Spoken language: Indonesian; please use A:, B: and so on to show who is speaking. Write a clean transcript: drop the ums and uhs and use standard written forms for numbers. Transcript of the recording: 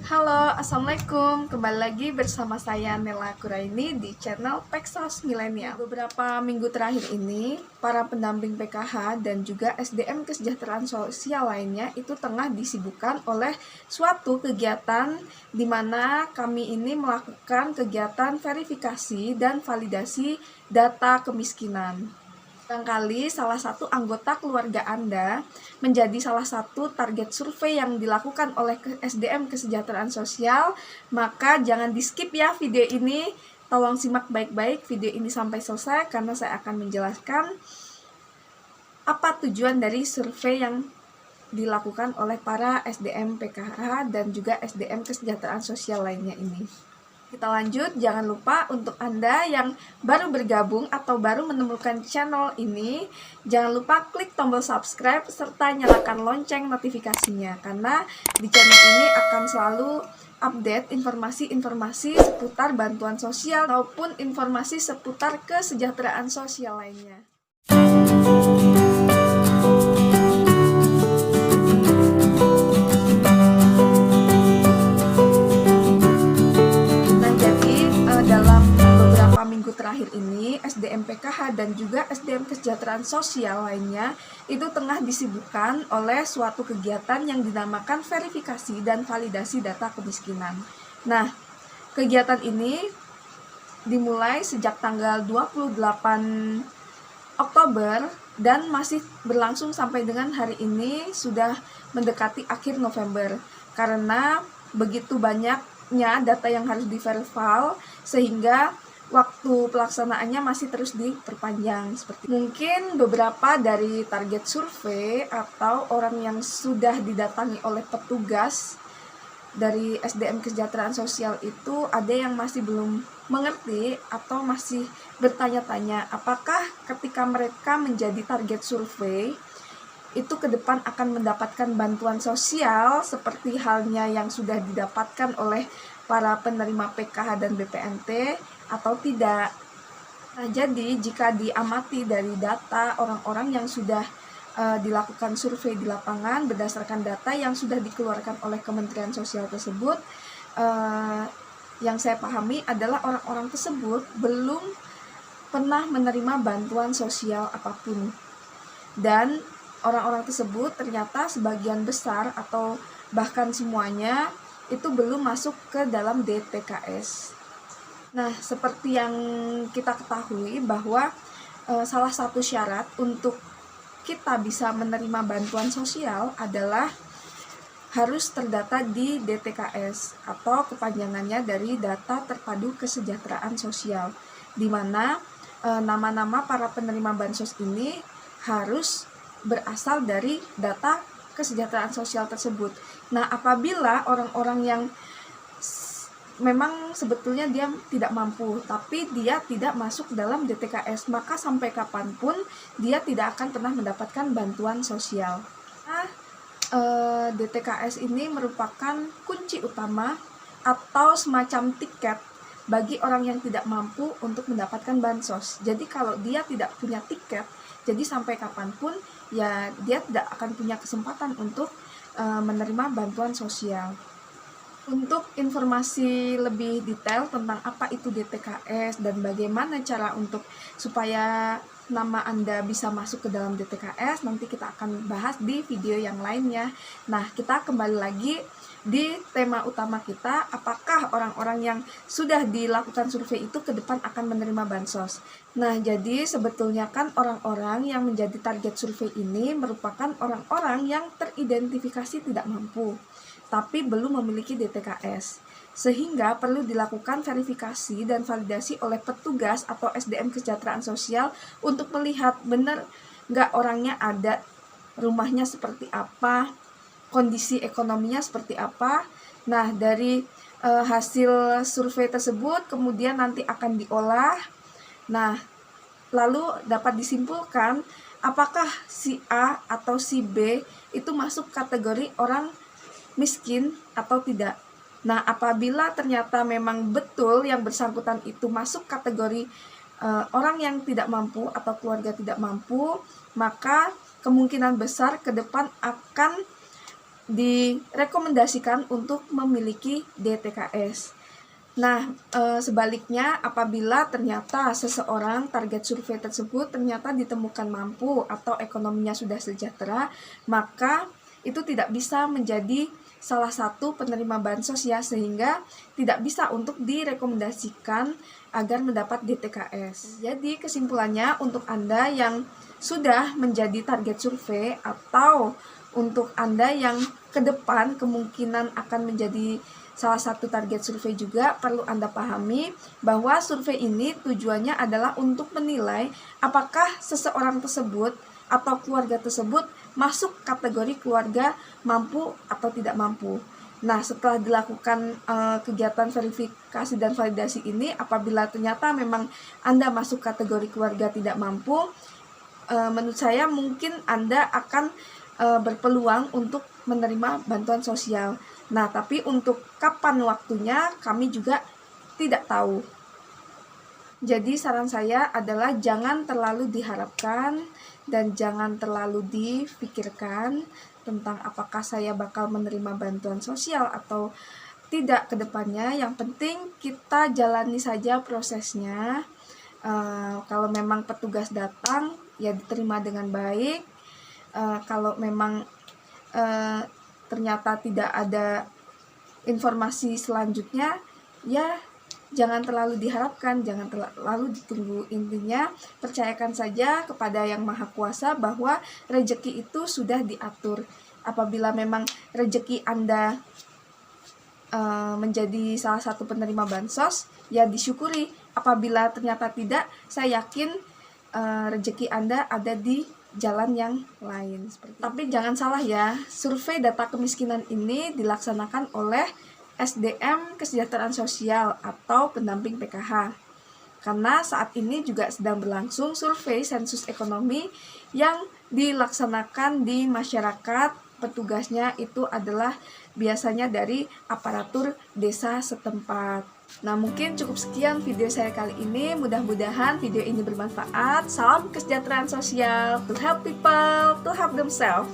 A: Halo, Assalamualaikum. Kembali lagi bersama saya Nela Kuraini di channel Peksos Milenial. Beberapa minggu terakhir ini, para pendamping PKH dan juga SDM kesejahteraan sosial lainnya itu tengah disibukkan oleh suatu kegiatan di mana kami ini melakukan kegiatan verifikasi dan validasi data kemiskinan. Barangkali salah satu anggota keluarga Anda menjadi salah satu target survei yang dilakukan oleh SDM Kesejahteraan Sosial, maka jangan di-skip ya video ini. Tolong simak baik-baik video ini sampai selesai karena saya akan menjelaskan apa tujuan dari survei yang dilakukan oleh para SDM PKH dan juga SDM Kesejahteraan Sosial lainnya ini. Kita lanjut, jangan lupa untuk Anda yang baru bergabung atau baru menemukan channel ini, jangan lupa klik tombol subscribe serta nyalakan lonceng notifikasinya, karena di channel ini akan selalu update informasi-informasi seputar bantuan sosial maupun informasi seputar kesejahteraan sosial lainnya. Terakhir ini SDM PKH dan juga SDM Kesejahteraan Sosial lainnya itu tengah disibukkan oleh suatu kegiatan yang dinamakan verifikasi dan validasi data kemiskinan. Nah, kegiatan ini dimulai sejak tanggal 28 Oktober dan masih berlangsung sampai dengan hari ini sudah mendekati akhir November karena begitu banyaknya data yang harus diverify sehingga waktu pelaksanaannya masih terus diperpanjang. Seperti mungkin beberapa dari target survei atau orang yang sudah didatangi oleh petugas dari SDM Kesejahteraan Sosial itu ada yang masih belum mengerti atau masih bertanya-tanya apakah ketika mereka menjadi target survei itu ke depan akan mendapatkan bantuan sosial seperti halnya yang sudah didapatkan oleh para penerima PKH dan BPNT atau tidak. Nah, jadi jika diamati dari data orang-orang yang sudah dilakukan survei di lapangan berdasarkan data yang sudah dikeluarkan oleh Kementerian Sosial tersebut, yang saya pahami adalah orang-orang tersebut belum pernah menerima bantuan sosial apapun. Dan orang-orang tersebut ternyata sebagian besar atau bahkan semuanya itu belum masuk ke dalam DTKS. Nah, seperti yang kita ketahui bahwa salah satu syarat untuk kita bisa menerima bantuan sosial adalah harus terdata di DTKS atau kepanjangannya dari Data Terpadu Kesejahteraan Sosial, di mana nama-nama para penerima bansos ini harus berasal dari data kesejahteraan sosial tersebut. Nah, apabila orang-orang yang memang sebetulnya dia tidak mampu, tapi dia tidak masuk dalam DTKS, maka sampai kapanpun dia tidak akan pernah mendapatkan bantuan sosial. Nah, DTKS ini merupakan kunci utama atau semacam tiket bagi orang yang tidak mampu untuk mendapatkan bansos. Jadi kalau dia tidak punya tiket, jadi sampai kapanpun ya dia tidak akan punya kesempatan untuk menerima bantuan sosial. Untuk informasi lebih detail tentang apa itu DTKS dan bagaimana cara untuk supaya nama Anda bisa masuk ke dalam DTKS, nanti kita akan bahas di video yang lainnya. Nah, kita kembali lagi di tema utama kita, apakah orang-orang yang sudah dilakukan survei itu ke depan akan menerima bansos. Nah, jadi sebetulnya kan orang-orang yang menjadi target survei ini merupakan orang-orang yang teridentifikasi tidak mampu, tapi belum memiliki DTKS. Sehingga perlu dilakukan verifikasi dan validasi oleh petugas atau SDM Kesejahteraan Sosial untuk melihat benar nggak orangnya ada, rumahnya seperti apa, kondisi ekonominya seperti apa. Nah, dari hasil survei tersebut kemudian nanti akan diolah. Nah, lalu dapat disimpulkan apakah si A atau si B itu masuk kategori orang miskin atau tidak. Nah, apabila ternyata memang betul yang bersangkutan itu masuk kategori orang yang tidak mampu atau keluarga tidak mampu, maka kemungkinan besar ke depan akan direkomendasikan untuk memiliki DTKS. Nah, sebaliknya apabila ternyata seseorang target survei tersebut ternyata ditemukan mampu atau ekonominya sudah sejahtera, maka itu tidak bisa menjadi salah satu penerima bansos ya, sehingga tidak bisa untuk direkomendasikan agar mendapat DTKS. Jadi kesimpulannya, untuk Anda yang sudah menjadi target survei atau untuk Anda yang ke depan kemungkinan akan menjadi salah satu target survei juga, perlu Anda pahami bahwa survei ini tujuannya adalah untuk menilai apakah seseorang tersebut atau keluarga tersebut masuk kategori keluarga mampu atau tidak mampu. Nah, setelah dilakukan kegiatan verifikasi dan validasi ini, apabila ternyata memang Anda masuk kategori keluarga tidak mampu, menurut saya mungkin Anda akan berpeluang untuk menerima bantuan sosial. Nah, tapi untuk kapan waktunya kami juga tidak tahu. Jadi saran saya adalah jangan terlalu diharapkan dan jangan terlalu dipikirkan tentang apakah saya bakal menerima bantuan sosial atau tidak ke depannya. Yang penting kita jalani saja prosesnya. Kalau memang petugas datang, ya diterima dengan baik. Kalau memang ternyata tidak ada informasi selanjutnya, ya jangan terlalu diharapkan, jangan terlalu ditunggu. Intinya percayakan saja kepada Yang Maha Kuasa bahwa rezeki itu sudah diatur. Apabila memang rezeki Anda menjadi salah satu penerima bansos, ya disyukuri. Apabila ternyata tidak, saya yakin rezeki Anda ada di jalan yang lain. Tapi jangan salah ya, survei data kemiskinan ini dilaksanakan oleh SDM Kesejahteraan Sosial atau pendamping PKH. Karena saat ini juga sedang berlangsung survei sensus ekonomi yang dilaksanakan di masyarakat. Petugasnya itu adalah biasanya dari aparatur desa setempat. Nah, mungkin cukup sekian video saya kali ini. Mudah-mudahan video ini bermanfaat. Salam kesejahteraan sosial, to help people to help themselves.